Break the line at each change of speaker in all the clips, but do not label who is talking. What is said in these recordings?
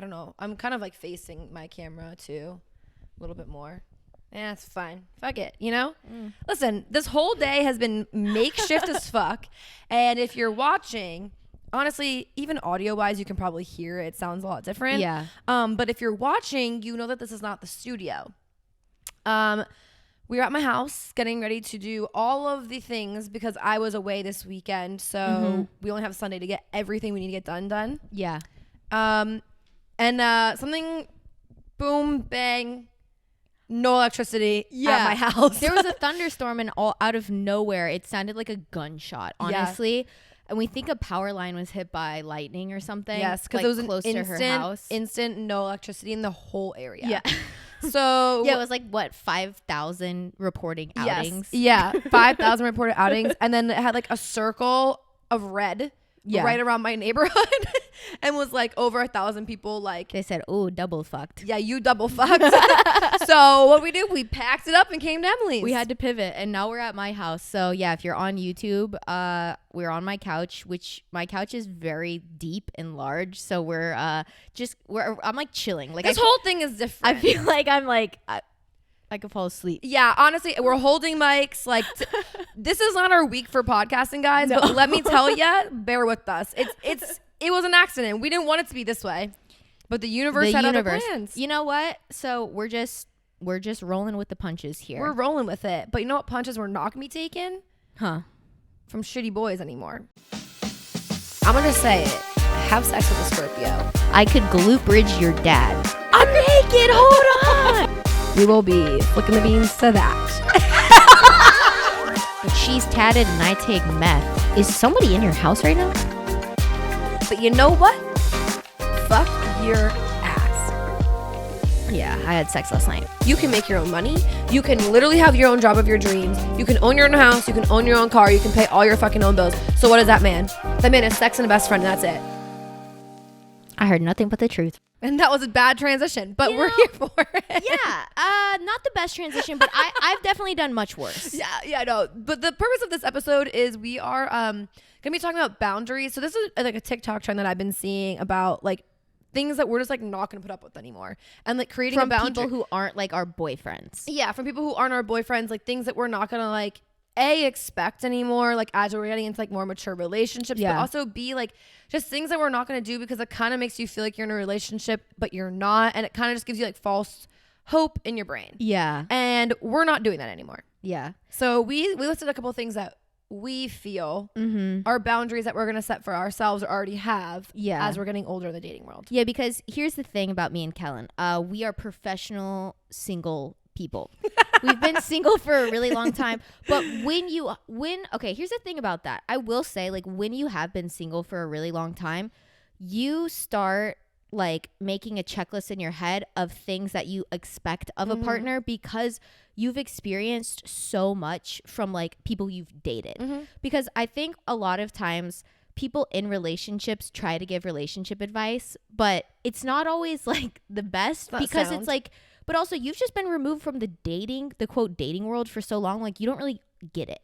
I don't know. I'm kind of like facing my camera too a little bit more. Yeah, it's fine. Fuck it, you know? Listen, this whole day has been makeshift as fuck. And if you're watching, honestly, even audio-wise, you can probably hear it. It sounds a lot different.
Yeah.
But if you're watching, you know that this is not the studio. We're at my house getting ready to do all of the things because I was away this weekend. So we only have Sunday to get everything we need to get done.
Yeah.
And something, boom, bang, no electricity at my house.
There was a thunderstorm and all out of nowhere, it sounded like a gunshot, honestly. Yeah. And we think a power line was hit by lightning or something.
Yes, because
like,
it was
close to her house.
Instant no electricity in the whole area.
Yeah.
So
yeah, it was like what, 5,000 reporting outings.
Yeah, 5,000 reported outings, and then it had like a circle of red right around my neighborhood, and was like over 1,000 people. Like
they said, "Oh, double fucked."
Yeah, you double fucked. So what we did, we packed it up and came to Emily's.
We had to pivot, and now we're at my house. So yeah, if you're on YouTube, we're on my couch, which my couch is very deep and large. So I'm like chilling. Like
this whole thing is different.
I feel like I could fall asleep.
Yeah, honestly, we're holding mics. Like, this is not our week for podcasting, guys. No. But let me tell you, bear with us. It was an accident. We didn't want it to be this way, but the universe had other plans.
You know what? So we're just rolling with the punches here.
We're rolling with it. But you know what punches we're not gonna be taking?
Huh?
From shitty boys anymore. I'm gonna say it. Have sex with a Scorpio.
I could glute bridge your dad. I'm naked. Hold on.
We will be flicking the beans to that.
But she's tatted and I take meth. Is somebody in your house right now?
But you know what? Fuck your ass.
Yeah, I had sex last night.
You can make your own money. You can literally have your own job of your dreams. You can own your own house. You can own your own car. You can pay all your fucking own bills. So what is that man? That man is sex and a best friend, and that's it.
I heard nothing but the truth.
And that was a bad transition, but we're here for it.
Yeah, not the best transition, but I've definitely done much worse.
Yeah, no. But the purpose of this episode is we are going to be talking about boundaries. So this is like a TikTok trend that I've been seeing about like things that we're just like not going to put up with anymore. And like creating
from
a boundary.
From people who aren't like our boyfriends.
Yeah, from people who aren't our boyfriends, like things that we're not going to like expect anymore, like as we're getting into like more mature relationships, but also like just things that we're not going to do because it kind of makes you feel like you're in a relationship but you're not, and it kind of just gives you like false hope in your brain.
Yeah.
And we're not doing that anymore.
Yeah. So
we listed a couple of things that we feel are boundaries that we're going to set for ourselves or already have as we're getting older in the dating world.
Yeah, because here's the thing about me and Kellen. We are professional single people. We've been single for a really long time, but okay, here's the thing about that. I will say, like, when you have been single for a really long time, you start like making a checklist in your head of things that you expect of a partner because you've experienced so much from like people you've dated. Because I think a lot of times people in relationships try to give relationship advice, but it's not always like the best because it's like, but also you've just been removed from the quote dating world for so long, like you don't really get it.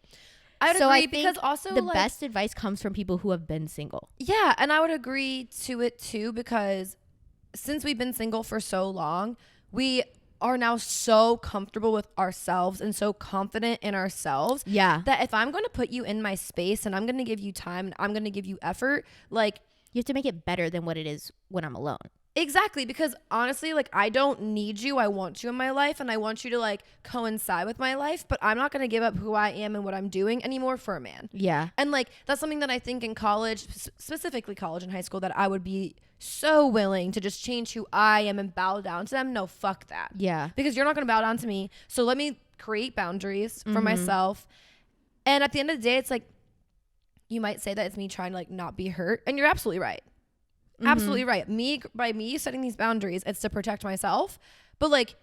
I would agree, because also
the best advice comes from people who have been single.
Yeah, and I would agree to it too, because since we've been single for so long, we are now so comfortable with ourselves and so confident in ourselves.
Yeah.
That if I'm going to put you in my space and I'm going to give you time and I'm going to give you effort, like
you have to make it better than what it is when I'm alone.
Exactly, because honestly, like, I don't need you. I want you in my life, and I want you to like coincide with my life, but I'm not going to give up who I am and what I'm doing anymore for a man.
Yeah.
And like, that's something that I think in college, specifically college and high school, that I would be so willing to just change who I am and bow down to them. No, fuck that.
Yeah.
Because you're not going to bow down to me. So let me create boundaries for myself. And at the end of the day, it's like, you might say that it's me trying to like not be hurt, and you're absolutely right. Absolutely right. By me setting these boundaries, it's to protect myself, but like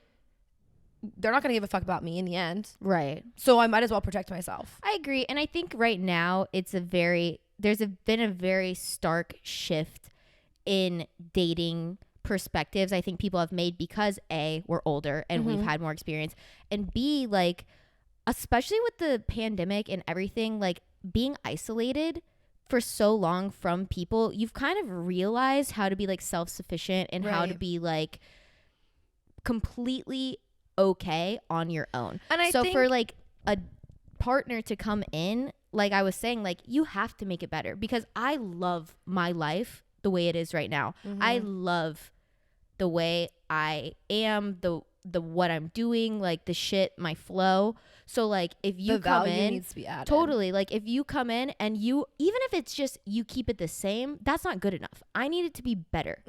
they're not gonna give a fuck about me in the end,
right?
So I might as well protect myself.
I agree, and I think right now there's been a very stark shift in dating perspectives. I think people have made because A, we're older and we've had more experience, and B, like especially with the pandemic and everything, like being isolated for so long from people, you've kind of realized how to be like self-sufficient and how to
Right.
be like completely okay on your own.
And I
so
think
for like a partner to come in, like I was saying, like you have to make it better, because I love my life the way it is right now. I love the way I am, the what I'm doing, like the shit, my flow. So like if you
the
come
value
in,
needs to be added.
totally, like if you come in and you, even if it's just you keep it the same, that's not good enough. I need it to be better.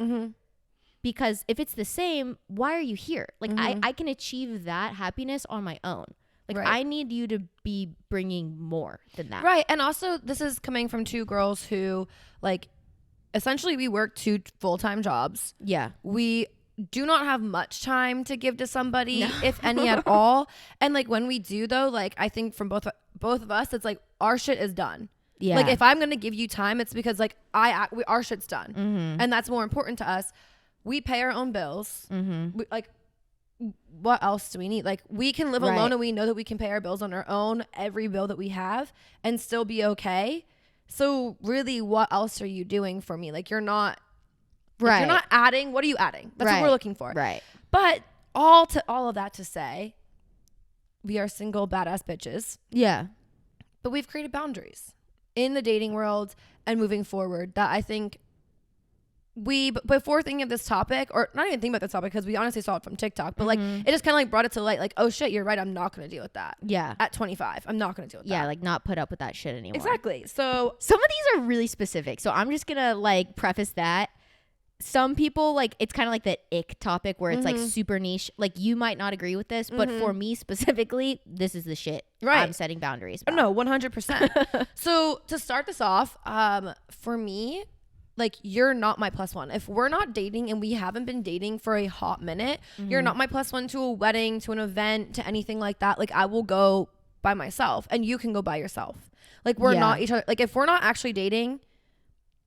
Because if it's the same, why are you here? Like I can achieve that happiness on my own. Like
Right.
I need you to be bringing more than that.
Right. And also, this is coming from two girls who, like, essentially we work 2 full-time jobs.
Yeah.
We do not have much time to give to somebody, if any at all. And like when we do though, like I think from both of us, it's like our shit is done.
Yeah.
Like if I'm gonna give you time, it's because like our shit's done, and that's more important to us. We pay our own bills. We, like, what else do we need? Like we can live alone, and we know that we can pay our bills on our own, every bill that we have, and still be okay. So really, what else are you doing for me? Like you're not. Like, you're not adding. What are you adding? That's what we're looking for.
Right.
But all of that to say, we are single badass bitches.
Yeah.
But we've created boundaries in the dating world and moving forward that I think before thinking of this topic, or not even thinking about this topic because we honestly saw it from TikTok, but like it just kind of like brought it to light. Like, oh shit, you're right. I'm not going to deal with that.
Yeah.
At 25, I'm not going to deal with that.
Yeah. Like not put up with that shit anymore.
Exactly. So
some of these are really specific. So I'm just going to like preface that. Some people, like, it's kind of like that ick topic where it's like super niche. Like you might not agree with this, but for me specifically, this is the shit.
Right.
I'm setting boundaries about.
No, 100%. So to start this off, for me, like you're not my plus one. If we're not dating and we haven't been dating for a hot minute, you're not my plus one to a wedding, to an event, to anything like that. Like I will go by myself and you can go by yourself. Like we're not each other. Like if we're not actually dating,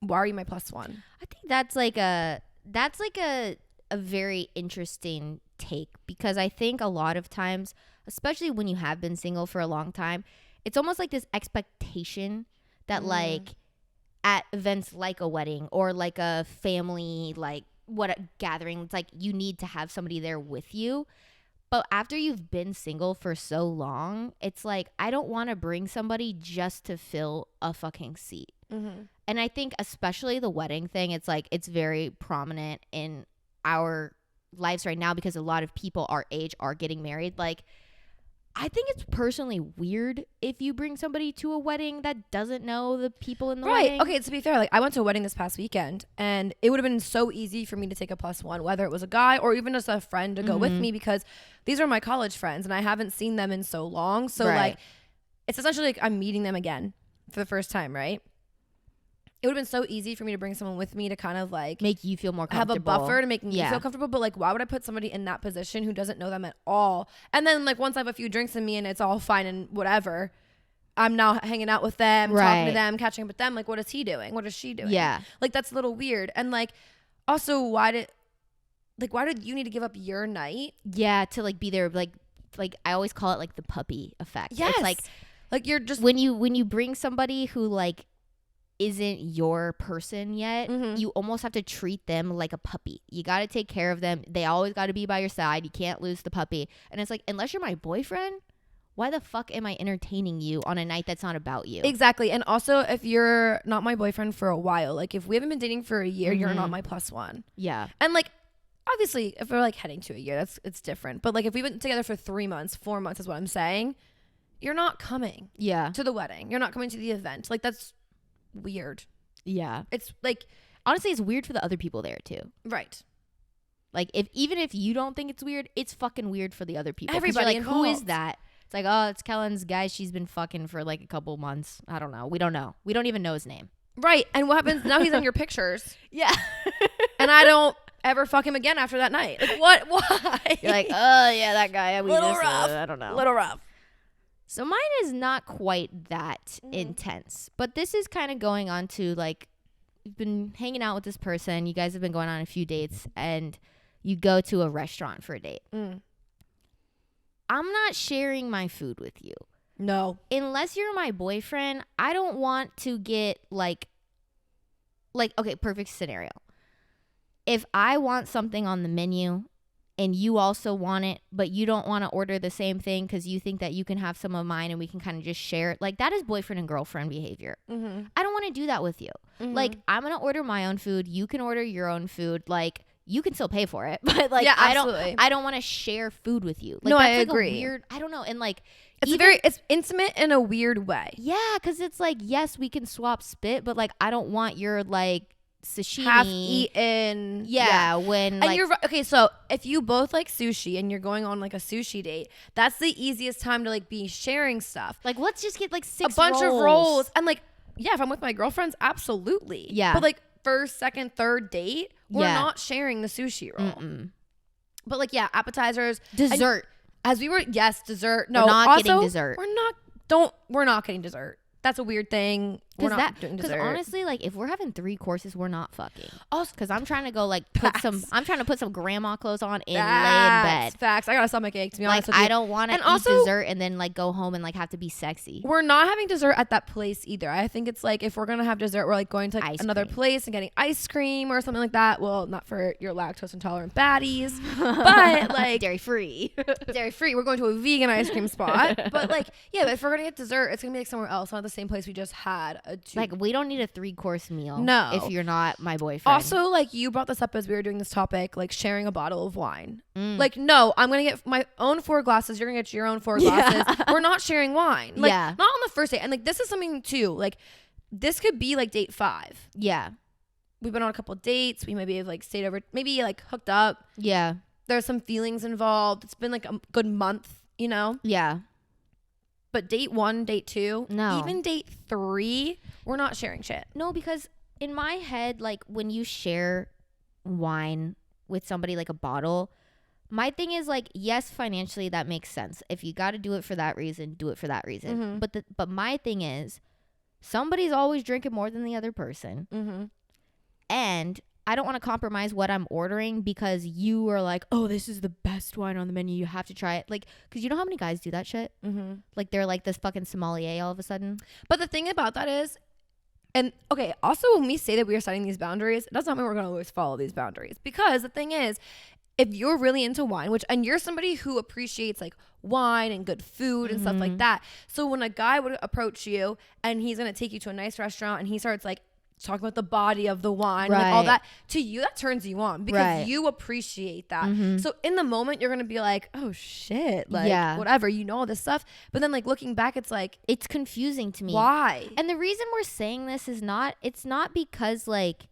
why are you my plus one?
I think that's like a very interesting take, because I think a lot of times, especially when you have been single for a long time, it's almost like this expectation that like at events like a wedding or like a family, like what a gathering, it's like you need to have somebody there with you. But after you've been single for so long, it's like I don't want to bring somebody just to fill a fucking seat. And I think especially the wedding thing, it's like it's very prominent in our lives right now because a lot of people our age are getting married. Like I think it's personally weird if you bring somebody to a wedding that doesn't know the people in the wedding.
Okay, to be fair, like I went to a wedding this past weekend and it would have been so easy for me to take a plus one, whether it was a guy or even just a friend to go with me, because these are my college friends and I haven't seen them in so long. So like it's essentially like I'm meeting them again for the first time, right? It would have been so easy for me to bring someone with me to kind of like
make you feel more comfortable.
Have a buffer to make me feel comfortable. But like, why would I put somebody in that position who doesn't know them at all? And then like once I have a few drinks in me and it's all fine and whatever, I'm now hanging out with them, talking to them, catching up with them. Like, what is he doing? What is she doing?
Yeah.
Like that's a little weird. And like, also why did you need to give up your night?
Yeah. To like be there. Like I always call it like the puppy effect.
Yes.
It's
like you're just,
when you bring somebody who like isn't your person yet, you almost have to treat them like a puppy. You got to take care of them. They always got to be by your side. You can't lose the puppy. And it's like, unless you're my boyfriend, why the fuck am I entertaining you on a night that's not about you?
Exactly. And also, if you're not my boyfriend for a while, like if we haven't been dating for a year, you're not my plus one.
Yeah.
And like, obviously, if we're like heading to a year, it's different. But like, if we've been together for 3 months, 4 months is what I'm saying, you're not coming to the wedding. You're not coming to the event. Like, that's weird.
Yeah.
It's like,
honestly, it's weird for the other people there too.
Right.
Like even if you don't think it's weird, it's fucking weird for the other people.
Everybody
like,
involved.
who is that? It's like, oh, it's Kellen's guy she's been fucking for like a couple months. I don't know. We don't know. We don't even know his name.
Right. And what happens now? He's on your pictures.
Yeah.
And I don't ever fuck him again after that night. Like, what? Why?
You're like, oh yeah, that guy.
Little rough.
I don't know.
Little rough.
So mine is not quite that intense, but this is kind of going on to like, you've been hanging out with this person. You guys have been going on a few dates and you go to a restaurant for a date. I'm not sharing my food with you.
No.
Unless you're my boyfriend, I don't want to get like okay, perfect scenario. If I want something on the menu and you also want it, but you don't want to order the same thing because you think that you can have some of mine and we can kind of just share it, like that is boyfriend and girlfriend behavior. I don't want to do that with you. Like, I'm going to order my own food. You can order your own food. Like, you can still pay for it, but like, I don't want to share food with you. Like,
no,
that's
I
like
agree.
A weird, I don't know. And like,
it's intimate in a weird way.
Yeah. Cause it's like, yes, we can swap spit, but like, I don't want your like sashimi
half eaten.
Yeah. When
and
like,
you're okay. So if you both like sushi and you're going on like a sushi date, that's the easiest time to like be sharing stuff.
Like, let's just get like a
bunch of rolls. And like, yeah, if I'm with my girlfriends, absolutely.
Yeah.
But like first, second, third date, we're not sharing the sushi roll. But like, yeah, appetizers,
dessert.
As we were, yes, dessert. No,
we're not
also,
getting dessert.
We're not getting dessert. That's a weird thing. We're not doing dessert.
Because honestly, like if we're having 3 courses, we're not fucking.
Also,
because I'm trying to go like I'm trying to put some grandma clothes on and lay in bed.
Facts. I got a stomach ache, to be honest with you.
I don't want to eat dessert and then like go home and like have to be sexy.
We're not having dessert at that place either. I think it's like if we're gonna have dessert, we're like going to like another place and getting ice cream or something like that. Well, not for your lactose intolerant baddies, but like
dairy free.
We're going to a vegan ice cream spot. But like, yeah, but if we're gonna get dessert, it's gonna be like somewhere else, not the same place we just had.
Like, we don't need a 3-course meal.
No,
if you're not my boyfriend.
Also, like you brought this up as we were doing this topic, like sharing a bottle of wine. Like, no, I'm gonna get my own 4 glasses. You're gonna get your own 4 glasses. We're not sharing wine. Like, not on the first date. And like, this is something too. Like, this could be like date 5.
Yeah,
we've been on a couple of dates. We maybe have like stayed over, maybe like hooked up.
Yeah,
there's some feelings involved. It's been like a good month, you know.
Yeah.
But date 1, date 2,
no,
even date 3, we're not sharing shit.
No, because in my head, like when you share wine with somebody, like a bottle, my thing is like, yes, financially that makes sense. If you got to do it for that reason, do it for that reason. But my thing is, somebody's always drinking more than the other person, and I don't want to compromise what I'm ordering because you are like, oh, this is the best wine on the menu. You have to try it. Like, because you know how many guys do that shit? Like, they're like this fucking sommelier all of a sudden.
But the thing about that is, and okay, also when we say that we are setting these boundaries, it does not mean we're going to always follow these boundaries. Because the thing is, if you're really into wine, and you're somebody who appreciates like wine and good food and stuff like that. So when a guy would approach you and he's going to take you to a nice restaurant and he starts like talking about the body of the wine, and like all that, to you that turns you on because you appreciate that. So in the moment you're gonna be like, oh shit, like whatever, you know, all this stuff, but then like looking back, it's like,
it's confusing to me.
Why?
And the reason we're saying this is it's not because like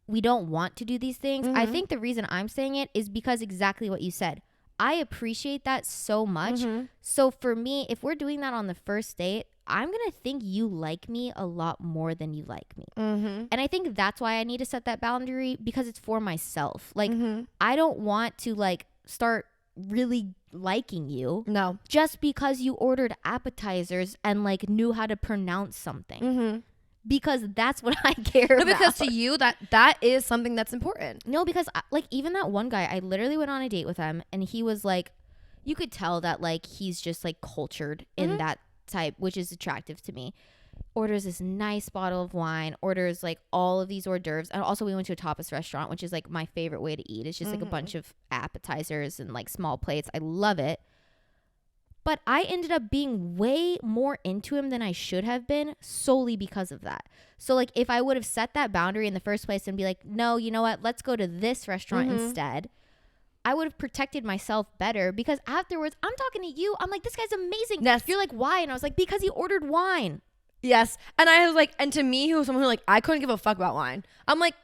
we don't want to do these things. I think the reason I'm saying it is because exactly what you said. I appreciate that so much. So for me, if we're doing that on the first date, I'm going to think you like me a lot more than you like me. And I think that's why I need to set that boundary, because it's for myself. Like, I don't want to like start really liking you. No. Just because you ordered appetizers and like knew how to pronounce something. Because that's what I care about.
Because to you, that is something that's important.
No, because like even that one guy, I literally went on a date with him and he was like, you could tell that like he's just like cultured in that type, which is attractive to me. Orders this nice bottle of wine, orders like all of these hors d'oeuvres. And also we went to a tapas restaurant, which is like my favorite way to eat. It's just like a bunch of appetizers and like small plates. I love it. But I ended up being way more into him than I should have been solely because of that. So like if I would have set that boundary in the first place and be like, no, you know what? Let's go to this restaurant instead. I would have protected myself better, because afterwards I'm talking to you. I'm like, this guy's amazing.
Yes.
You're like, why? And I was like, because he ordered wine.
Yes. And I was like, and to me, who was someone who like, I couldn't give a fuck about wine. I'm like,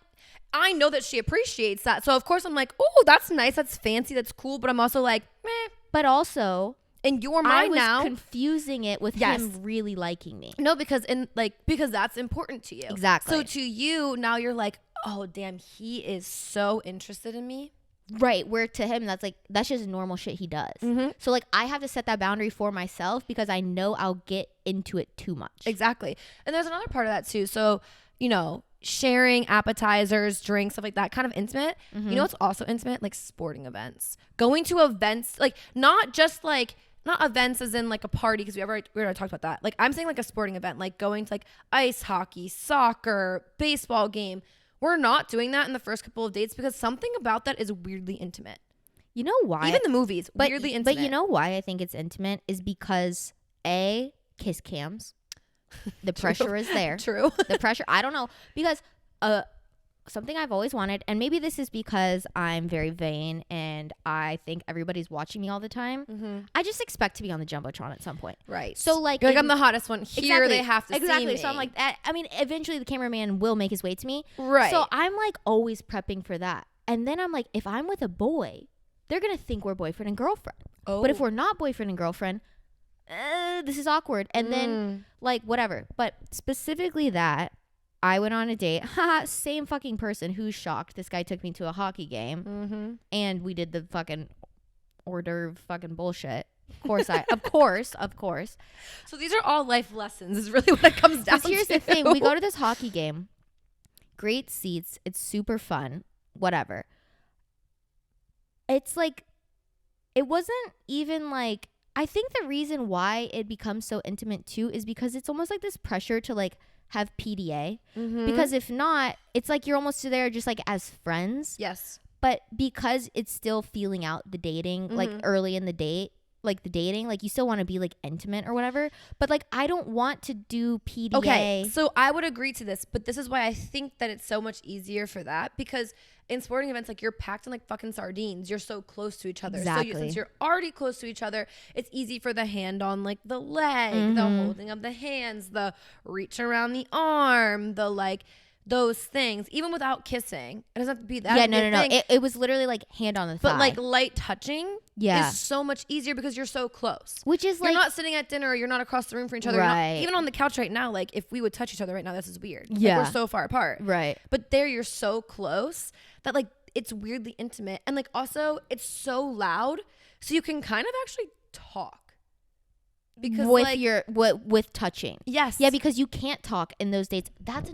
I know that she appreciates that. So of course I'm like, oh, that's nice. That's fancy. That's cool. But I'm also like, meh.
But also,
in your mind now,
confusing it with him really liking me.
No, because that's important to you.
Exactly.
So to you now, you're like, oh damn, he is so interested in me.
Right, where to him that's just normal shit he does. So like I have to set that boundary for myself because I know I'll get into it too much.
Exactly. And there's another part of that too. So, you know, sharing appetizers, drinks, stuff like that, kind of intimate. You know what's also intimate? Like sporting events. Going to events, like not not events as in like a party, because we already talked about that. Like I'm saying like a sporting event, like going to like ice hockey, soccer, baseball game. We're not doing that in the first couple of dates because something about that is weirdly intimate.
You know why?
Even the movies, weirdly intimate.
But you know why I think it's intimate is because kiss cams. The pressure is there.
True.
The pressure. I don't know, because something I've always wanted, and maybe this is because I'm very vain and I think everybody's watching me all the time. Mm-hmm. I just expect to be on the Jumbotron at some point.
Right.
So like,
you're like, I'm the hottest one here.
Exactly,
they have to see me.
So I'm like, I mean, eventually the cameraman will make his way to me.
Right.
So I'm like always prepping for that. And then I'm like, if I'm with a boy, they're going to think we're boyfriend and girlfriend. Oh. But if we're not boyfriend and girlfriend, this is awkward. And then like whatever. But specifically that, I went on a date. Same fucking person. Who's shocked? This guy took me to a hockey game. Mm-hmm. And we did the fucking hors d'oeuvre fucking bullshit. Of course.
So these are all life lessons is really what it comes down to.
Here's the thing. We go to this hockey game. Great seats. It's super fun. Whatever. It's like, it wasn't even like, I think the reason why it becomes so intimate too is because it's almost like this pressure to like have PDA. Mm-hmm. Because if not, it's like you're almost there just like as friends.
Yes.
But because it's still feeling out the dating, like early in the date, like the dating, like you still want to be like intimate or whatever. But like I don't want to do PDA.
Okay, so I would agree to this, but this is why I think that it's so much easier for that, because in sporting events, like you're packed in like fucking sardines. You're so close to each other.
Exactly.
So since you're already close to each other, it's easy for the hand on like the leg, the holding of the hands, the reach around the arm, the like those things, even without kissing. It doesn't have to be that.
Yeah, no. It was literally like hand on the thigh.
But like light touching is so much easier because you're so close.
Which is
you're
like,
not sitting at dinner, you're not across the room from each other.
Right.
Even on the couch right now, like if we would touch each other right now, this is weird.
Yeah.
Like, we're so far apart.
Right.
But there you're so close that like it's weirdly intimate. And like also it's so loud. So you can kind of actually talk. Because
with
like,
with touching.
Yes.
Yeah, because you can't talk in those dates. That's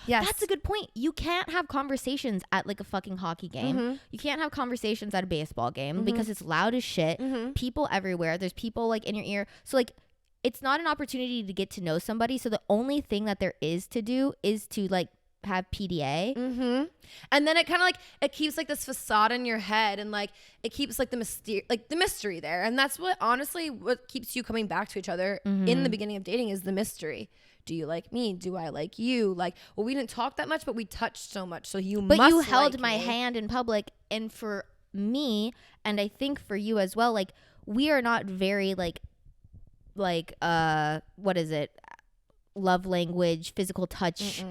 Yes.
That's a good point. You can't have conversations at like a fucking hockey game. Mm-hmm. You can't have conversations at a baseball game because it's loud as shit. Mm-hmm. People everywhere. There's people like in your ear. So like it's not an opportunity to get to know somebody. So the only thing that there is to do is to like have PDA. Mm-hmm.
And then it kind of like it keeps like this facade in your head, and like it keeps like the mystery there. And that's what honestly what keeps you coming back to each other in the beginning of dating is the mystery. Do you like me? Do I like you? Like, well, we didn't talk that much, but we touched so much. So you
held
like
my
me.
hand in public. And for me, and I think for you as well, like we are not very like what is it? Love language, physical touch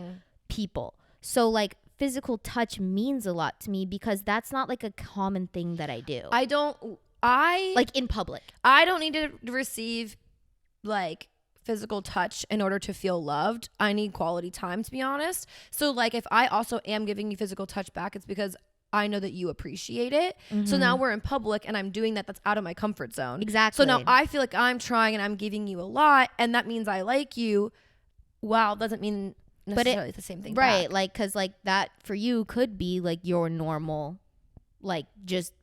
people. So like physical touch means a lot to me because that's not like a common thing that I do. Like in public.
I don't need to receive like physical touch in order to feel loved. I need quality time, to be honest. So like if I also am giving you physical touch back, it's because I know that you appreciate it. Mm-hmm. So now we're in public and I'm doing that's out of my comfort zone.
Exactly.
So now I feel like I'm trying and I'm giving you a lot, and that means I like you. Wow, doesn't mean necessarily the same thing,
right?
Back.
Like, because like that for you could be like your normal, like just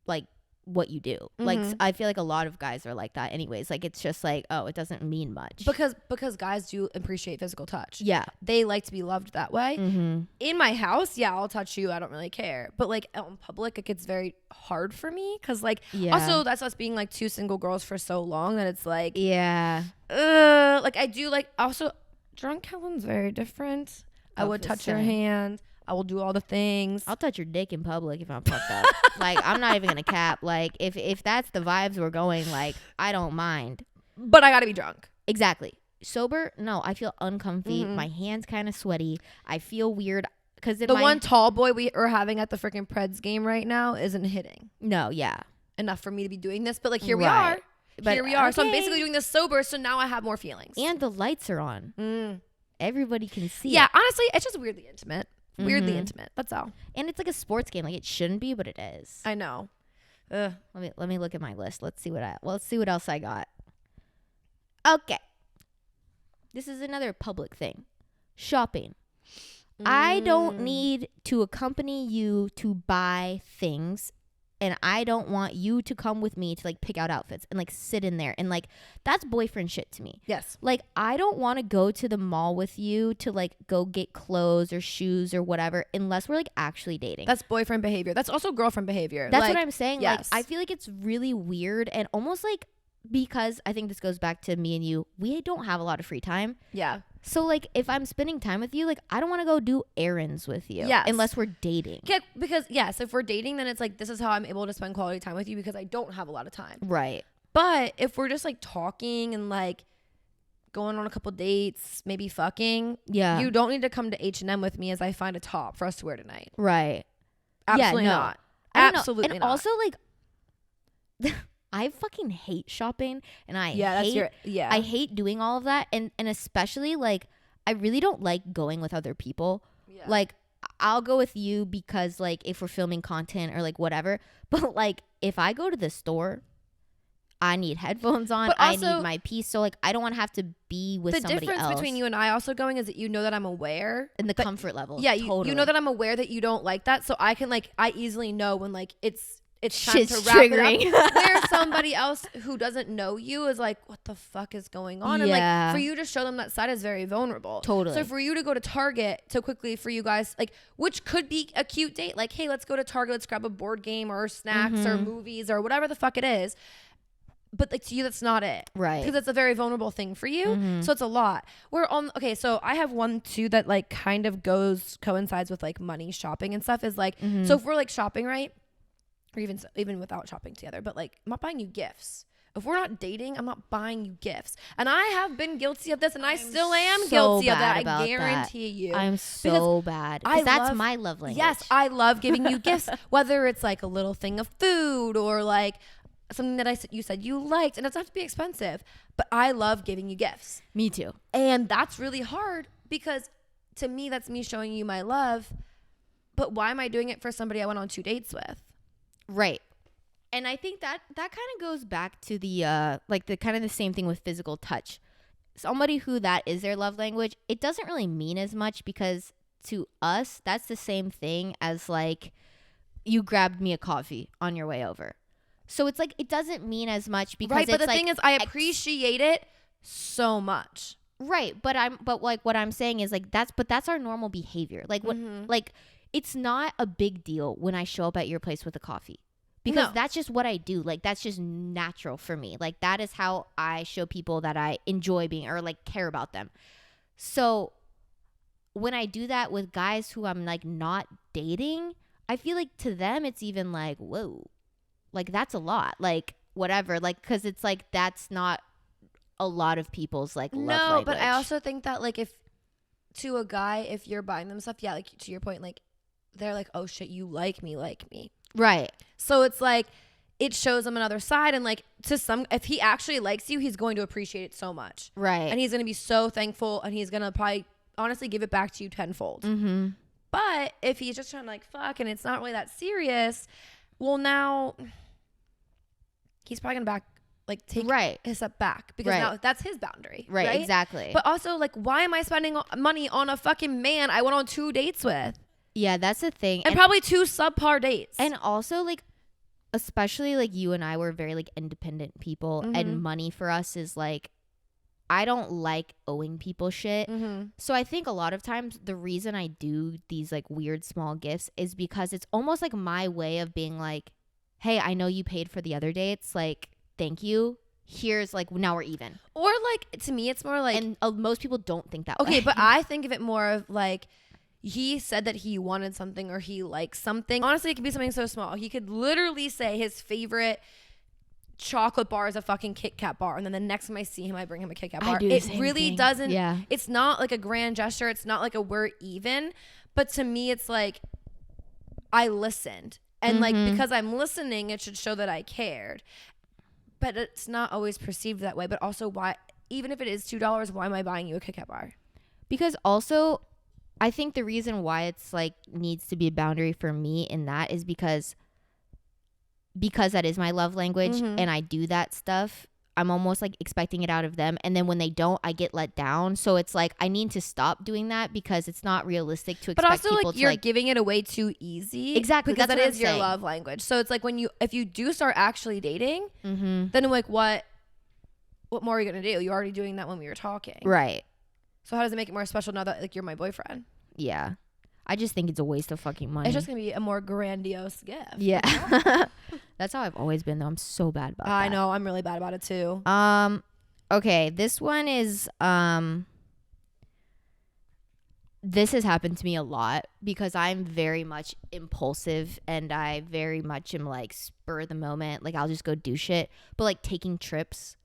like what you do. Like I feel like a lot of guys are like that anyways. Like it's just like, oh, it doesn't mean much
because guys do appreciate physical touch.
Yeah,
they like to be loved that way. In my house, yeah, I'll touch you, I don't really care, but like out in public it gets very hard for me because like also that's us being like two single girls for so long that it's like like I do like also drunk Kellen's very different. I would touch your hand. I will do all the things.
I'll touch your dick in public if I'm fucked up. Like, I'm not even gonna cap. Like, if that's the vibes we're going, like, I don't mind.
But I gotta be drunk.
Exactly. Sober, no, I feel uncomfy. My hand's kind of sweaty. I feel weird. Because
the one tall boy we are having at the freaking Preds game right now isn't hitting.
No, yeah.
Enough for me to be doing this. But, like, here we are. But here we are. Okay. So I'm basically doing this sober, so now I have more feelings.
And the lights are on. Everybody can see.
Yeah, honestly, it's just weirdly intimate. Weirdly intimate. That's all.
And it's like a sports game. Like it shouldn't be, but it is.
I know.
Let me look at my list. Let's see what else I got. Okay. This is another public thing. Shopping. I don't need to accompany you to buy things and I don't want you to come with me to like pick out outfits and like sit in there and like that's boyfriend shit to me.
Yes.
Like I don't want to go to the mall with you to like go get clothes or shoes or whatever unless we're like actually dating.
That's boyfriend behavior. That's also girlfriend behavior.
That's
like,
what I'm saying.
yes.
Like I feel like it's really weird and almost like because I think this goes back to me and you, we don't have a lot of free time.
Yeah.
So like if I'm spending time with you, like I don't want to go do errands with you.
Yes.
Unless we're dating.
Yeah, because yes, if we're dating, then it's like this is how I'm able to spend quality time with you because I don't have a lot of time.
Right.
But if we're just like talking and like going on a couple dates, maybe fucking,
Yeah.
you don't need to come to H&M with me as I find a top for us to wear tonight.
Right.
Absolutely
Yeah, no.
not.
I don't know.
Absolutely
and
not.
also like I fucking hate shopping and I hate doing all of that and especially like I really don't like going with other people.
Yeah.
Like I'll go with you because like if we're filming content or like whatever, but like if I go to the store, I need headphones on.
But also,
I need my peace. So like I don't want to have to be with somebody else.
The difference between you and I also going is that you know that I'm aware
and the comfort level.
Yeah,
totally.
you know that I'm aware that you don't like that, so I can like I easily know when like it's time
Shit's
to wrap
triggering.
it up. Where somebody else who doesn't know you is like, what the fuck is going on? And
Yeah.
like for you to show them that side is very vulnerable.
Totally.
So for you to go to Target so quickly for you guys, like which could be a cute date, like hey, let's go to Target, let's grab a board game or snacks or movies or whatever the fuck it is. But like to you, that's not it.
Right.
Because it's a very vulnerable thing for you. So it's a lot. Okay, so I have one too that like kind of coincides with like money shopping and stuff is like, so if we're like shopping, right? Or even without shopping together, but like I'm not buying you gifts. If we're not dating, I'm not buying you gifts. And I have been guilty of this and I still am guilty of that. I guarantee you.
I'm so bad. Because that's my love language.
Yes, I love giving you gifts, whether it's like a little thing of food or like something that you said you liked, and it doesn't have to be expensive, but I love giving you gifts.
Me too.
And that's really hard because to me, that's me showing you my love. But why am I doing it for somebody I went on 2 dates with?
Right. And I think that kind of goes back to the like the kind of the same thing with physical touch. Somebody who that is their love language, it doesn't really mean as much because to us, that's the same thing as like you grabbed me a coffee on your way over. So it's like it doesn't mean as much because
right, but
it's
the thing is I appreciate it so much.
Right, but like what I'm saying is like that's our normal behavior. Like what like it's not a big deal when I show up at your place with a coffee. Because that's just what I do. Like that's just natural for me. Like that is how I show people that I enjoy being or like care about them. So when I do that with guys who I'm like not dating, I feel like to them it's even like, whoa. Like that's a lot. Like whatever. Like cuz it's like that's not a lot of people's like love language.
But I also think that like if to a guy if you're buying them stuff, yeah, like to your point, like they're like, oh shit, you like me.
Right.
So it's like it shows them another side, and like to some, if he actually likes you, he's going to appreciate it so much.
Right.
And he's going to be so thankful, and he's going to probably honestly give it back to you tenfold.
Mm-hmm.
But if he's just trying to like fuck and it's not really that serious, well now he's probably going to take his step back because now that's his boundary.
Right, exactly.
But also like, why am I spending money on a fucking man I went on 2 dates with?
Yeah, that's the thing.
And probably 2 subpar dates.
And also like, especially like you and I were very like independent people and money for us is like, I don't like owing people shit. So I think a lot of times the reason I do these like weird small gifts is because it's almost like my way of being like, hey, I know you paid for the other dates. Like, thank you. Here's like, now we're even.
Or like, to me, it's more like.
And most people don't think that way.
Okay, but I think of it more of like, he said that he wanted something or he likes something. Honestly, it could be something so small. He could literally say his favorite chocolate bar is a fucking Kit Kat bar, and then the next time I see him I bring him a Kit Kat bar. It really doesn't.
Yeah.
It's not like a grand gesture. It's not like a we're even. But to me, it's like I listened, and like because I'm listening, it should show that I cared. But it's not always perceived that way. But also, why? Even if it is $2, why am I buying you a Kit Kat bar?
Because also, I think the reason why it's like needs to be a boundary for me in that is because that is my love language and I do that stuff. I'm almost like expecting it out of them, and then when they don't, I get let down. So it's like I need to stop doing that because it's not realistic to expect
but also
people
like
to
you're
like
giving it away too easy.
Exactly,
because
that's
that
what
is
I'm
your
saying.
love language. So it's like if you do start actually dating,
mm-hmm.
then I'm like, what more are you gonna do? You're already doing that when we were talking,
Right.
So how does it make it more special now that like you're my boyfriend?
Yeah. I just think it's a waste of fucking money.
It's just gonna be a more grandiose gift.
Yeah. That's how I've always been though. I'm so bad about that.
I know, I'm really bad about it too.
Okay, this one is this has happened to me a lot because I'm very much impulsive and I very much am like spur of the moment. Like I'll just go do shit. But like taking trips.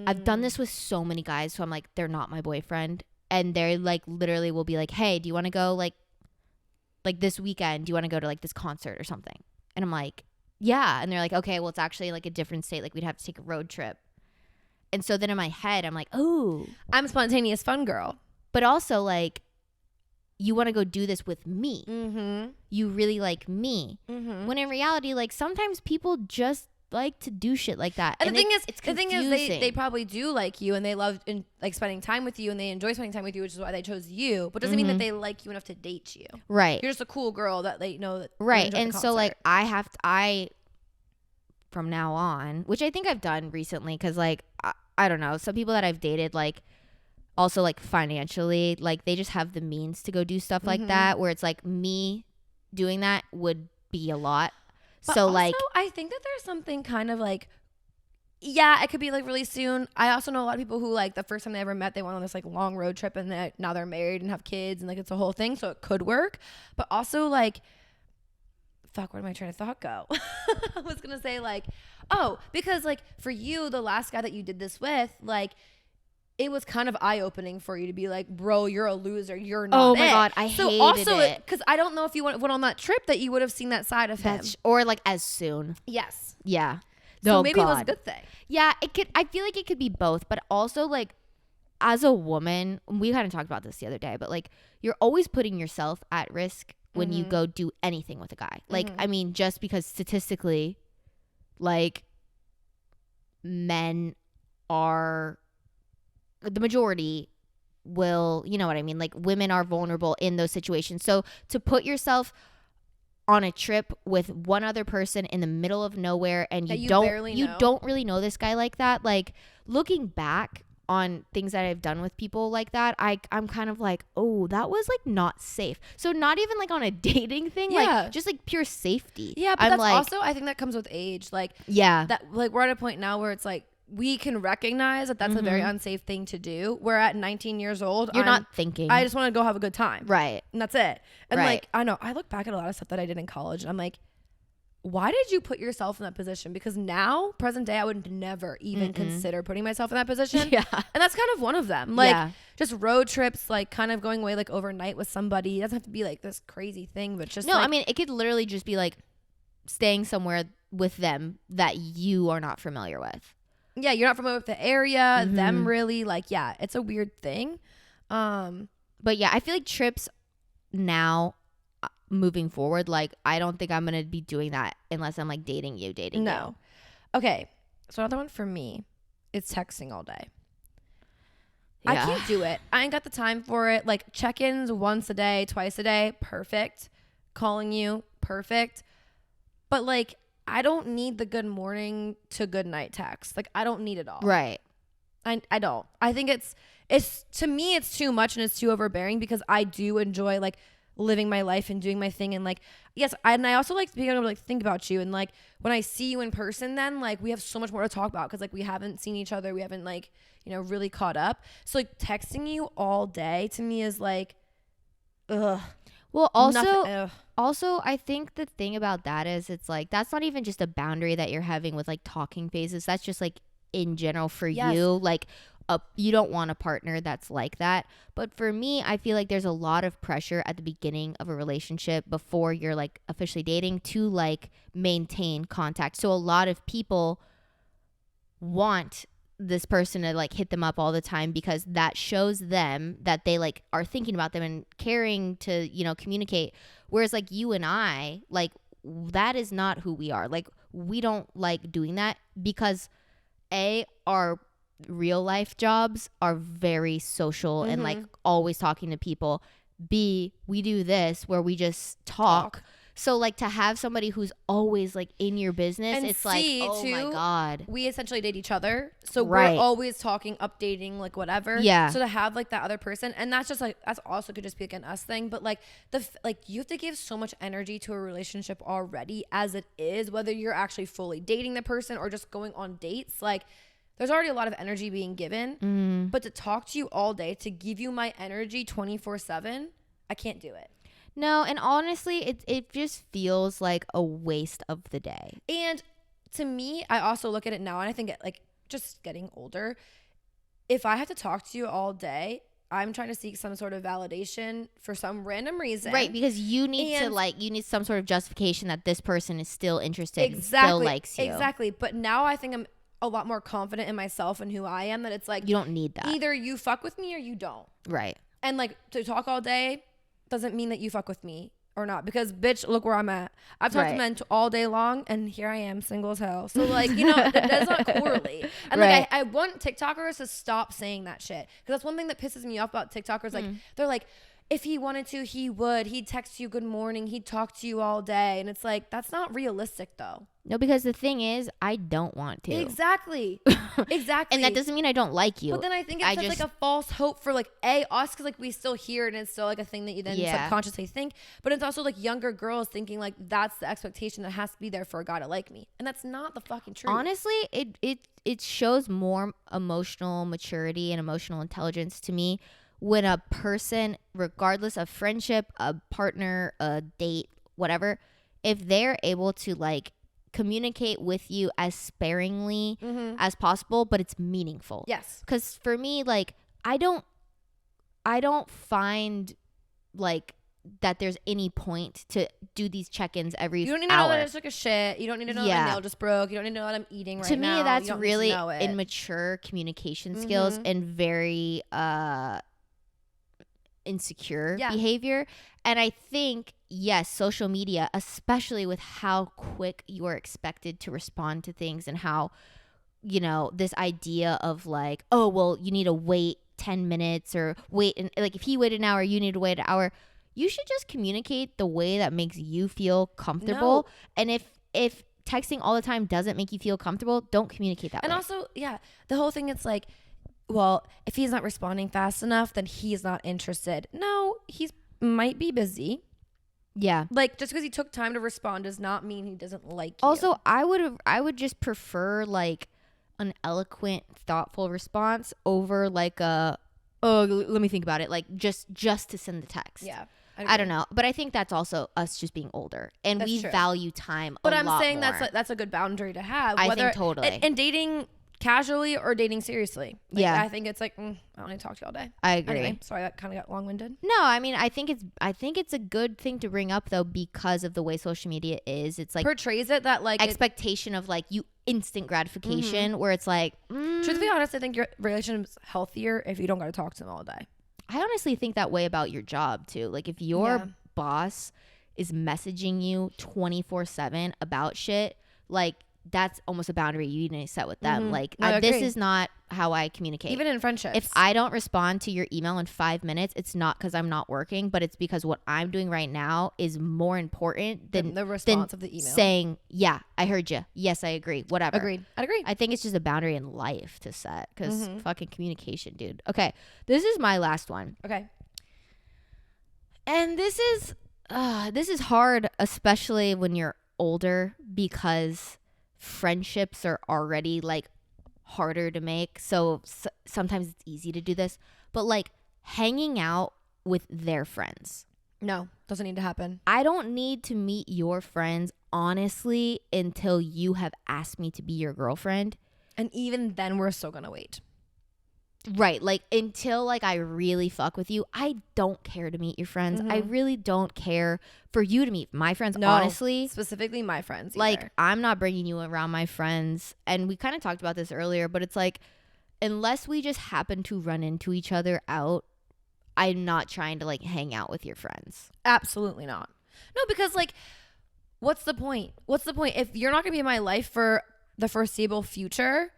I've done this with so many guys, so I'm like, they're not my boyfriend. And they're like literally will be like, hey, do you want to go like this weekend? Do you want to go to like this concert or something? And I'm like, yeah. And they're like, okay, well, it's actually like a different state. Like we'd have to take a road trip. And so then in my head, I'm like, oh,
I'm a spontaneous fun girl.
But also like, you want to go do this with me.
Mm-hmm.
You really like me.
Mm-hmm.
When in reality, like sometimes people just like to do shit like that.
And the thing is,
confusing.
they probably do like you and they love like spending time with you and they enjoy spending time with you, which is why they chose you. But doesn't mean that they like you enough to date you.
Right.
You're just a cool girl that they know that.
Right. And so like I from now on, which I think I've done recently, because like I don't know, some people that I've dated like also like financially, like they just have the means to go do stuff like that, where it's like me doing that would be a lot.
But
so
also,
like
I think that there's something kind of like, yeah, it could be like really soon. I also know a lot of people who like the first time they ever met, they went on this like long road trip and now they're married and have kids and like it's a whole thing. So it could work. But also like, fuck, where did my train of thought go? I was going to say like, oh, because like for you, the last guy that you did this with, like, it was kind of eye-opening for you to be like, bro, you're a loser. You're not.
Oh my God, I hated it.
Because I don't know if you went on that trip that you would have seen that side of him.
Or like as soon.
Yes.
Yeah.
So maybe it was a good thing.
Yeah, it could. I feel like it could be both, but also like as a woman, we kind of talked about this the other day, but like you're always putting yourself at risk when you go do anything with a guy. Like, I mean, just because statistically, like men are the majority will, you know what I mean? Like women are vulnerable in those situations. So to put yourself on a trip with one other person in the middle of nowhere and you don't really know this guy like that, like looking back on things that I've done with people like that, I'm kind of like, oh, that was like not safe. So not even like on a dating thing, like just like pure safety.
Yeah, but
I'm
that's
like,
also, I think that comes with age. Like,
yeah,
that like we're at a point now where it's like we can recognize that that's a very unsafe thing to do. We're at 19 years old.
You're not thinking.
I just want to go have a good time.
Right.
And that's it. And
right.
like, I know, I look back at a lot of stuff that I did in college and I'm like, why did you put yourself in that position? Because now, present day, I would never even consider putting myself in that position.
Yeah.
And that's kind of one of them. Like, just road trips, like kind of going away like overnight with somebody. It doesn't have to be like this crazy thing, but just
no,
like,
I mean, it could literally just be like staying somewhere with them that you are not familiar with.
Yeah, you're not familiar with the area, them really. Like, yeah, it's a weird thing.
But yeah, I feel like trips now, moving forward, like I don't think I'm gonna be doing that unless I'm like dating you.
No. Okay, so another one for me is texting all day. Yeah. I can't do it. I ain't got the time for it. Like check-ins once a day, twice a day, perfect. Calling you, perfect. But like, I don't need the good morning to good night text. Like I don't need it all.
Right.
I don't. I think it's to me it's too much and it's too overbearing because I do enjoy like living my life and doing my thing and like yes, and I also like being able to like think about you and like when I see you in person then like we have so much more to talk about because like we haven't seen each other, we haven't like, you know, really caught up. So like texting you all day to me is like ugh.
Well, also, I think the thing about that is it's like that's not even just a boundary that you're having with like talking phases. That's just like in general for you. Like you don't want a partner that's like that. But for me, I feel like there's a lot of pressure at the beginning of a relationship before you're like officially dating to like maintain contact. So a lot of people want this person to like hit them up all the time because that shows them that they like are thinking about them and caring to, you know, communicate. Whereas like you and I, like that is not who we are. Like we don't like doing that because our real life jobs are very social and like always talking to people. B, we do this where we just talk. So like to have somebody who's always like in your business,
And
it's
C,
like, oh
too,
my God.
we essentially date each other. So
Right.
we're always talking, updating, like whatever.
Yeah.
So to have like that other person, and that's just like, that's also could just be like an us thing. But like like you have to give so much energy to a relationship already as it is, whether you're actually fully dating the person or just going on dates. Like there's already a lot of energy being given. But to talk to you all day, to give you my energy 24/7, I can't do it.
No, and honestly, it just feels like a waste of the day.
And to me, I also look at it now, and I think like just getting older, if I have to talk to you all day, I'm trying to seek some sort of validation for some random reason.
Right, because you need you need some sort of justification that this person is still interested and still likes you.
Exactly. But now I think I'm a lot more confident in myself and who I am, that it's like
you don't need that.
Either you fuck with me or you don't.
Right.
And like to talk all day doesn't mean that you fuck with me or not, because bitch, look where I'm at. I've talked to men all day long, and here I am single as hell. So like, you know, that's not correlate. And like I want TikTokers to stop saying that shit, because that's one thing that pisses me off about TikTokers. Like they're like, if he wanted to, he would. He'd text you good morning. He'd talk to you all day. And it's like, that's not realistic though.
No, because the thing is, I don't want to.
Exactly. Exactly.
And that doesn't mean I don't like you.
But then I think it's like a false hope for like us, because like we still hear it and it's still like a thing that you then subconsciously think. But it's also like younger girls thinking like that's the expectation that has to be there for a guy to like me. And that's not the fucking truth.
Honestly, it shows more emotional maturity and emotional intelligence to me when a person, regardless of friendship, a partner, a date, whatever, if they're able to like communicate with you as sparingly as possible, but it's meaningful.
Yes.
Because for me, like I don't find like that there's any point to do these check-ins every hour.
You don't need to know that I just took a shit. You don't need to know that my nail just broke. You don't need to know that I'm eating right now.
To me, that's really immature communication skills and very insecure behavior. And I think, yes, social media, especially with how quick you are expected to respond to things, and how, you know, this idea of like, oh, well, you need to wait 10 minutes or wait. And like, if he waited an hour, you need to wait an hour. You should just communicate the way that makes you feel comfortable. No. And if texting all the time doesn't make you feel comfortable, don't communicate that way.
And also, the whole thing, it's like, well, if he's not responding fast enough, then he's not interested. No, he's might be busy.
Yeah.
Like, just because he took time to respond does not mean he doesn't like you.
Also, I would just prefer like an eloquent, thoughtful response over like a, oh, let me think about it. Like just to send the text.
Yeah.
I don't know. But I think that's also us just being older, and we value time a lot more.
But I'm saying that's a good boundary to have.
I think totally.
And dating casually or dating seriously. Like, I think it's like, I don't need to talk to you all day.
I agree.
Anyway, sorry, that kind of got long-winded.
No, I mean, I think it's a good thing to bring up though, because of the way social media is. It's like
portrays it that like
expectation of like you instant gratification, where it's like,
truth be honest, I think your relationship's healthier if you don't got to talk to them all day.
I honestly think that way about your job too. Like if your boss is messaging you 24/7 about shit, like that's almost a boundary you need to set with them. Like this is not how I communicate.
Even in friendships.
If I don't respond to your email in 5 minutes, it's not because I'm not working, but it's because what I'm doing right now is more important than
the response of the email.
Saying, yeah, I heard you. Yes, I agree. Whatever.
Agreed. I'd agree.
I think it's just a boundary in life to set, because fucking communication, dude. Okay. This is my last one.
Okay.
And this is hard, especially when you're older, because friendships are already like harder to make, so sometimes it's easy to do this, but like hanging out with their friends,
no, doesn't need to happen.
I don't need to meet your friends honestly until you have asked me to be your girlfriend,
and even then we're still gonna wait.
Right, like until like I really fuck with you, I don't care to meet your friends. I really don't care for you to meet my friends. No, honestly,
specifically my friends.
Like I'm not bringing you around my friends, and we kind of talked about this earlier, but it's like unless we just happen to run into each other out, I'm not trying to like hang out with your friends.
Absolutely not. No, because like, what's the point? What's the point if you're not gonna be in my life for the foreseeable future?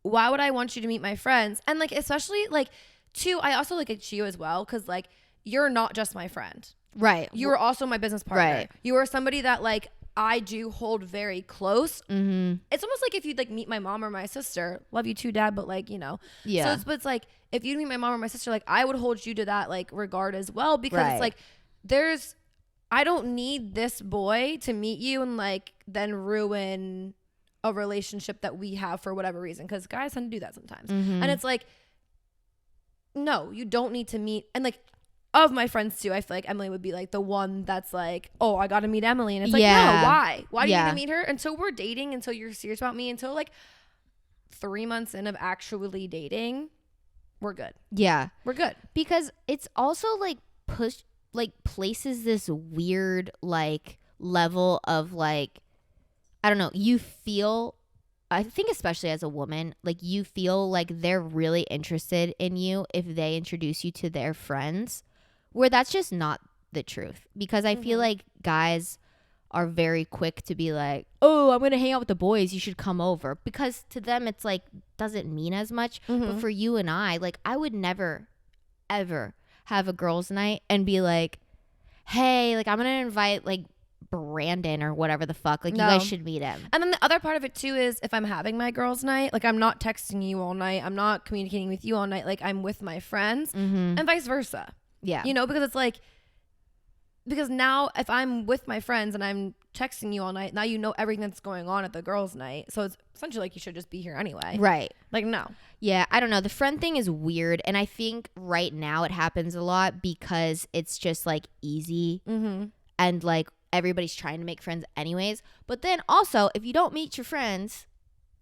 why would I want you to meet my friends? And like, especially like, two, I also look at you as well, because like, you're not just my friend.
Right.
You are also my business partner.
Right.
You are somebody that like I do hold very close. Mm-hmm. It's almost like if you'd like meet my mom or my sister. Love you too, Dad, but like, you know.
Yeah.
So it's like if you meet my mom or my sister, like I would hold you to that like regard as well, because
Right.
it's like I don't need this boy to meet you and like then ruin a relationship that we have for whatever reason, because guys tend to do that sometimes. And it's like, no, you don't need to meet. And like, of my friends too, I feel like Emily would be like the one that's like, oh, I gotta meet Emily. And it's like, no, why do you need to meet her? Until we're dating, until you're serious about me, until like 3 months in of actually dating, we're good.
Yeah.
We're good.
Because it's also like places this weird like level of like, I don't know, you feel, I think especially as a woman, like you feel like they're really interested in you if they introduce you to their friends, where that's just not the truth. Because I feel like guys are very quick to be like, oh, I'm gonna hang out with the boys, you should come over, because to them it's like doesn't mean as much. But for you and I, like I would never ever have a girls' night and be like, hey, like I'm gonna invite like Brandon or whatever the fuck, like you guys should meet him.
And then the other part of it too is if I'm having my girls' night, like I'm not texting you all night, I'm not communicating with you all night, like I'm with my friends, and vice versa.
Yeah.
You know, because it's like, because now if I'm with my friends and I'm texting you all night, now you know everything that's going on at the girls' night, so it's essentially like you should just be here anyway.
Right.
Like, no.
Yeah, I don't know, the friend thing is weird, and I think right now it happens a lot because it's just like easy, and like everybody's trying to make friends anyways. But then also, if you don't meet your friends,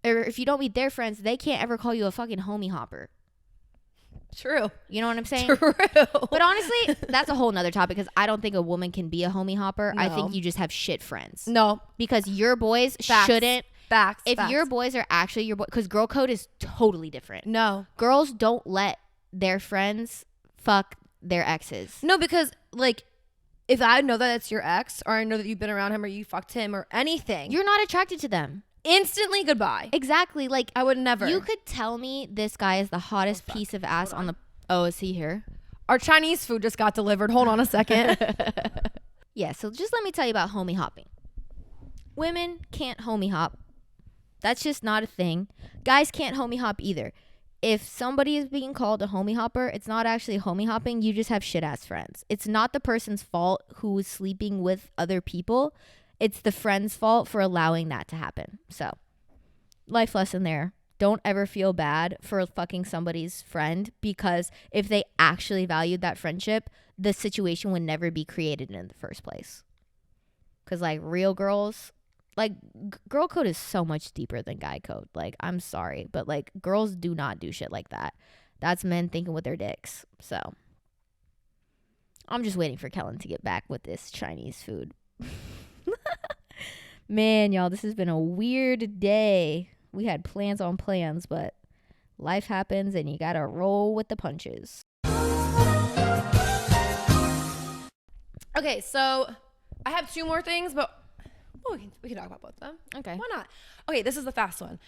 or if you don't meet their friends, they can't ever call you a fucking homie hopper.
True.
You know what I'm saying?
True.
But honestly, that's a whole nother topic, because I don't think a woman can be a homie hopper.
No.
I think you just have shit friends.
No.
Because your boys
Facts.
shouldn't.
Facts.
If your boys are actually your boy, because girl code is totally different.
No.
Girls don't let their friends fuck their exes.
No, because like, if I know that it's your ex, or I know that you've been around him, or you fucked him, or anything,
You're not attracted to them.
instantly goodbye.
Exactly. Like,
I would never.
you could tell me this guy is the hottest piece of ass on the... Oh, is he here?
Our Chinese food just got delivered. Hold on a second.
Yeah, so just let me tell you about homie hopping. Women can't homie hop. That's just not a thing. Guys can't homie hop either. If somebody is being called a homie hopper, it's not actually homie hopping. You just have shit ass friends. It's not the person's fault who is sleeping with other people. It's the friend's fault for allowing that to happen. So, life lesson there. Don't ever feel bad for fucking somebody's friend, because if they actually valued that friendship, the situation would never be created in the first place. Because like real girls, like girl code is so much deeper than guy code. Like, I'm sorry, but like girls do not do shit like that. That's men thinking with their dicks. So I'm just waiting for Kellen to get back with this Chinese food. Man, y'all, this has been a weird day. We had plans on plans, but life happens and you gotta roll with the punches.
Okay, so I have 2 more things, but we can talk about both of them.
Okay.
Why not? Okay, this is the fast one.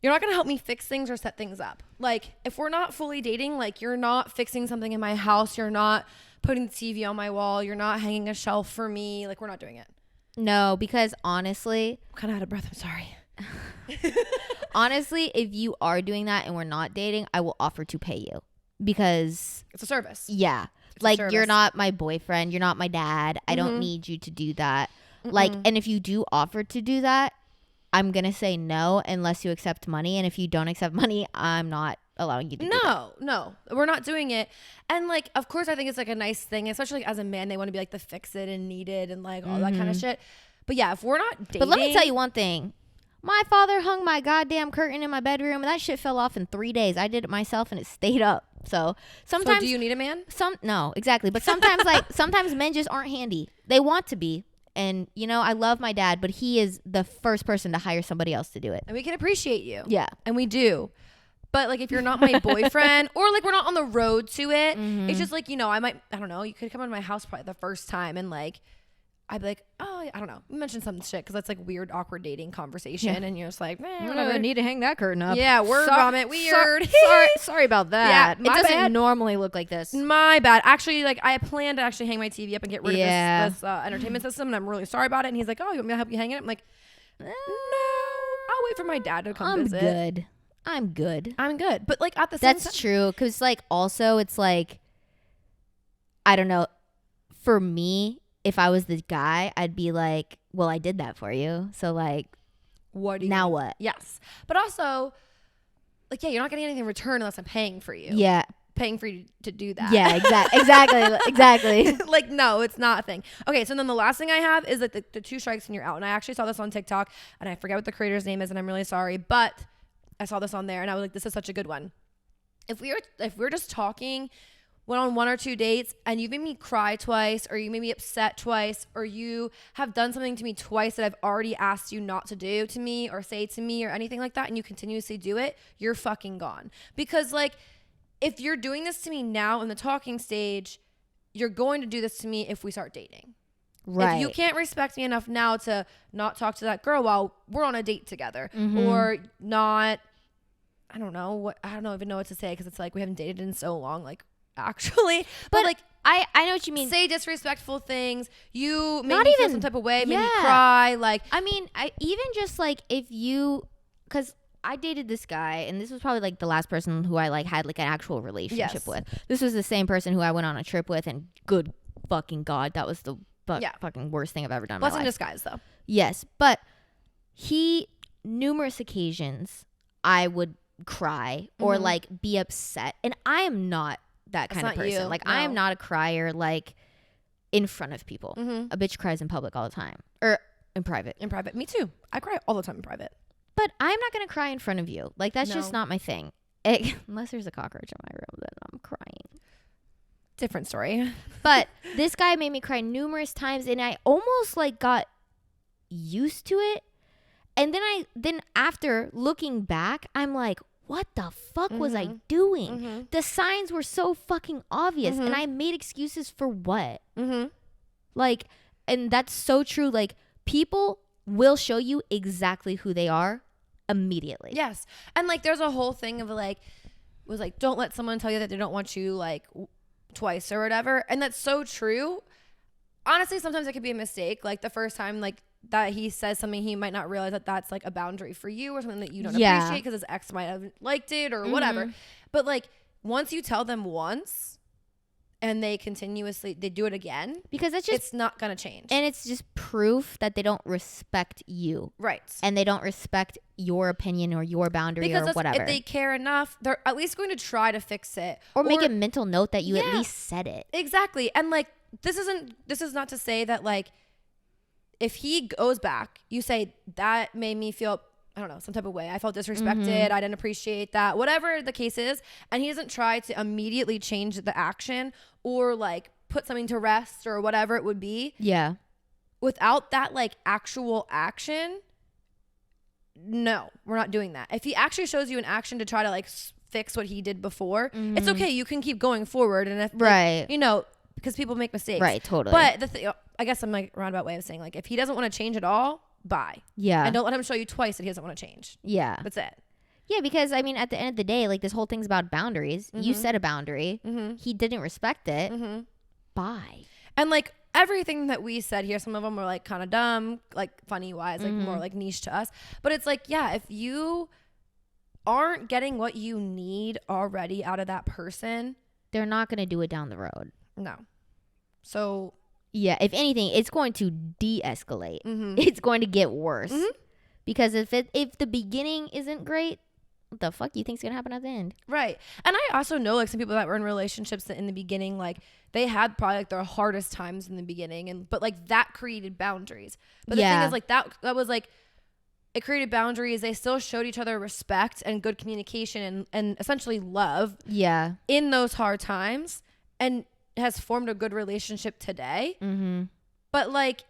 You're not going to help me fix things or set things up. Like, if we're not fully dating, like, you're not fixing something in my house. You're not putting the TV on my wall. You're not hanging a shelf for me. Like, we're not doing it.
No, because honestly,
I'm kind of out of breath. I'm sorry.
honestly, if you are doing that and we're not dating, I will offer to pay you, because
It's a service.
yeah,
It's
like
a
you're
service.
not my boyfriend, you're not my dad. I don't need you to do that. Like, and if you do offer to do that, I'm gonna say no unless you accept money. And if you don't accept money, I'm not allowing you to do that.
No, we're not doing it. And like, of course, I think it's like a nice thing, especially like as a man, they want to be like the fix it and need it and like all that kind of shit. But yeah, if we're not dating,
But let me tell you one thing. My father hung my goddamn curtain in my bedroom, and that shit fell off in 3 days. I did it myself, and it stayed up. So sometimes,
So do you need a man?
No, exactly. But sometimes, like sometimes men just aren't handy. They want to be, and you know, I love my dad, but he is the first person to hire somebody else to do it.
And we can appreciate you.
Yeah,
and we do. But like, if you're not my boyfriend, or like we're not on the road to it, it's just like, you know, I don't know, you could come into my house probably the first time and like, I'd be like, oh, I don't know. Mention some shit because that's like weird, awkward dating conversation.
Yeah.
And you're just like,
Whatever. I need to hang that curtain up.
Yeah, word vomit. Weird.
Sorry about that.
Yeah, my
it doesn't
bad.
normally look like this.
My bad. Actually, like I planned to actually hang my TV up and get rid
Yeah.
of this entertainment system. And I'm really sorry about it. And he's like, oh, you want me to help you hang it? I'm like, no, I'll wait for my dad to come visit.
I'm good.
I'm good. But like at the same time.
That's true. Because like also it's like, I don't know. For me, if I was the guy, I'd be like, well, I did that for you. So like,
What do you
now
mean?
what?
Yes. But also, like, yeah, you're not getting anything in return unless I'm paying for you.
Yeah.
Paying for you to do that.
Yeah, exactly.
Like, no, it's not a thing. Okay, so then the last thing I have is like the 2 strikes and you're out. And I actually saw this on TikTok and I forget what the creator's name is and I'm really sorry, but I saw this on there and I was like, this is such a good one. If we're just talking, went on 1 or 2 dates and you made me cry twice or you made me upset twice or you have done something to me twice that I've already asked you not to do to me or say to me or anything like that and you continuously do it, you're fucking gone. Because like, if you're doing this to me now in the talking stage, you're going to do this to me if we start dating.
Right.
If you can't respect me enough now to not talk to that girl while we're on a date together or not, I don't even know what to say because it's like we haven't dated in so long, like actually. But like,
I know what you mean.
Say disrespectful things. You made
Not
me
even
feel some type of way, made me
yeah.
cry. Like,
I mean, I even just like if you, because I dated this guy, and this was probably like the last person who I like had like an actual relationship
Yes.
with. This was the same person who I went on a trip with, and good fucking God, that was the
Yeah.
fucking worst thing I've ever done in
blessing
my
in
life.
disguise, though.
Yes, but numerous occasions, I would cry or like be upset, and I am not that kind of
not
person.
you.
Like
No.
I am not a crier like in front of people. A bitch cries in public all the time or in private.
In private. Me too. I cry all the time in private.
But I'm not gonna cry in front of you. Like that's just
No.
not my thing. Unless there's a cockroach in my room, then I'm crying.
Different story.
But this guy made me cry numerous times, and I almost like got used to it. And then after looking back, I'm like, what the fuck was I doing? The signs were so fucking obvious, and I made excuses for what? Like, and that's so true. Like, people will show you exactly who they are immediately.
Yes. And like there's a whole thing of like don't let someone tell you that they don't want you like twice or whatever. And that's so true. Honestly, sometimes it could be a mistake. Like the first time like that he says something, he might not realize that that's like a boundary for you or something that you don't appreciate because his ex might have liked it or whatever. But like once you tell them once and they do it again,
Because
it's not going to change.
and it's just proof that they don't respect you.
Right.
And they don't respect your opinion or your boundary
Because
or whatever.
if they care enough, they're at least going to try to fix it.
or make a mental note that you at
Yeah.
least said it.
Exactly. And like this is not to say that like if he goes back, you say that made me feel, I don't know, some type of way. I felt disrespected. I didn't appreciate that. Whatever the case is. And he doesn't try to immediately change the action or like put something to rest or whatever it would be.
Yeah.
Without that like actual action, no, we're not doing that. If he actually shows you an action to try to like fix what he did before, it's okay. You can keep going forward. And if,
Right.
like, you know, because people make mistakes.
Right, totally.
But I guess I'm like roundabout way of saying like, if he doesn't want to change at all, bye.
Yeah.
And don't let him show you twice that he doesn't want to change.
Yeah.
That's it.
Yeah, because I mean, at the end of the day, like this whole thing's about boundaries. You set a boundary. He didn't respect it. Bye.
And like everything that we said here, some of them were like kind of dumb, like funny wise, like more like niche to us. But it's like, yeah, if you aren't getting what you need already out of that person,
They're not going to do it down the road.
no. So
Yeah, if anything, it's going to de-escalate. It's going to get worse. Because if the beginning isn't great, what the fuck do you think's going to happen at the end?
right. And I also know like some people that were in relationships that in the beginning, like they had probably like their hardest times in the beginning, but like that created boundaries. But the thing is like that was like, it created boundaries. They still showed each other respect and good communication and essentially love
Yeah.
in those hard times, and has formed a good relationship today. But like,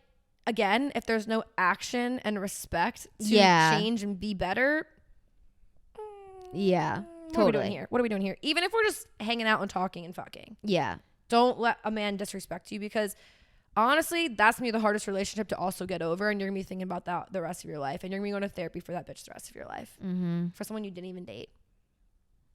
again, if there's no action and respect to change and be better,
Yeah.
what are we doing here? What are we doing here? Even if we're just hanging out and talking and fucking,
Yeah.
don't let a man disrespect you, because honestly, that's gonna be the hardest relationship to also get over, and you're gonna be thinking about that the rest of your life, and you're gonna be going to therapy for that bitch the rest of your life. For someone you didn't even date.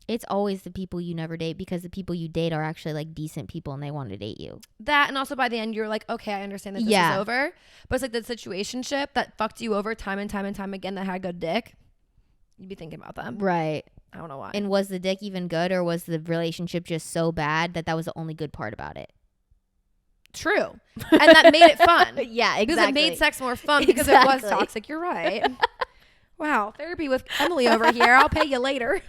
It's always the people you never date, because the people you date are actually like decent people and they want to date you.
That, and also by the end you're like, okay, I understand that this is over, but it's like the situationship that fucked you over time and time and time again that had good dick. You'd be thinking about them,
right?
I don't know why.
And was the dick even good, or was the relationship just so bad that was the only good part about it?
True. And that made it fun.
Yeah, exactly.
Because it made sex more fun, because it was toxic. You're right. Wow, therapy with Emily over here. I'll pay you later.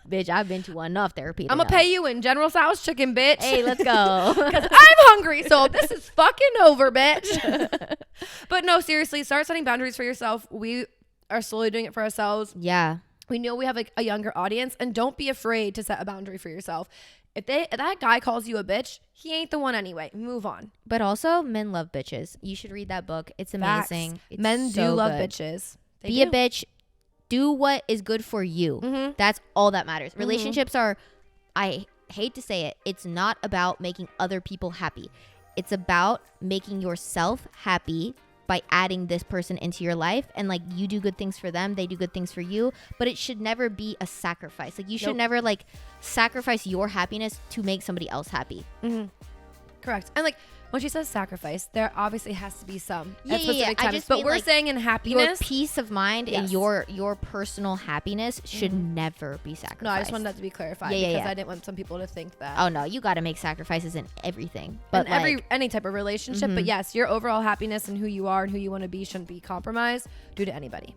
Bitch, I've been to enough therapy.
I'm going to pay you in General Tso's chicken, bitch.
Hey, let's go.
Because I'm hungry, so this is fucking over, bitch. But no, seriously, start setting boundaries for yourself. We are slowly doing it for ourselves.
Yeah.
We know we have like a younger audience, and don't be afraid to set a boundary for yourself. If that guy calls you a bitch, he ain't the one anyway. Move on.
But also, men love bitches. You should read that book. It's amazing. It's
Men
so
do love
good.
bitches.
Be a bitch. Do what is good for you. That's all that matters. Relationships are, I hate to say it, it's not about making other people happy. It's about making yourself happy by adding this person into your life, and like you do good things for them, they do good things for you, but it should never be a sacrifice. Like you should never like sacrifice your happiness to make somebody else happy.
Correct. And like when she says sacrifice, there obviously has to be some
at specific times,
but we're
like,
saying in happiness,
your peace of mind and your personal happiness should never be sacrificed.
No, I just wanted that to be clarified because I didn't want some people to think that.
Oh no, you got to make sacrifices in everything, but
in any type of relationship. But yes, your overall happiness and who you are and who you want to be shouldn't be compromised due to anybody.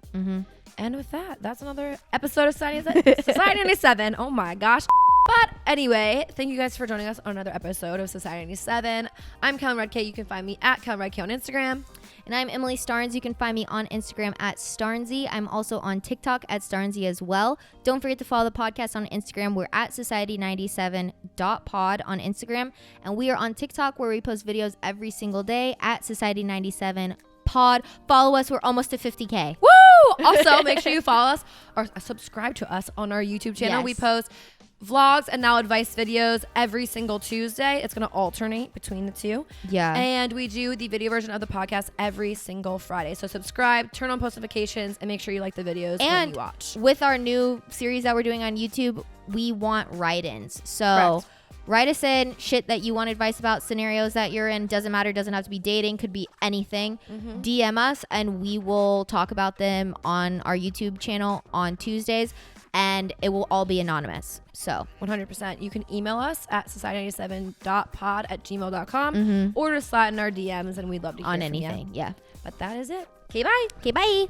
And with that, that's another episode of Society 97. Oh my gosh. But anyway, thank you guys for joining us on another episode of Society 97. I'm Kellen Redk. You can find me at Kellen Redk on Instagram.
And I'm Emily Starnes. You can find me on Instagram at Starnsy. I'm also on TikTok at Starnsy as well. Don't forget to follow the podcast on Instagram. We're at society97.pod on Instagram. And we are on TikTok, where we post videos every single day at society97pod. Follow us. We're almost to 50K.
Woo! Also, make sure you follow us or subscribe to us on our YouTube channel. We post vlogs and now advice videos every single Tuesday. It's going to alternate between the two.
Yeah.
And we do the video version of the podcast every single Friday. So subscribe, turn on post notifications, and make sure you like the videos when you watch.
With our new series that we're doing on YouTube, we want write-ins. So write us in shit that you want advice about, scenarios that you're in. Doesn't matter. Doesn't have to be dating. Could be anything. DM us and we will talk about them on our YouTube channel on Tuesdays. And it will all be anonymous. So
100%. You can email us at society97.pod@gmail.com or just slide in our DMs, and we'd love to hear
on
from
anything.
you.
Yeah.
But that is it. Okay, bye.
Okay, bye.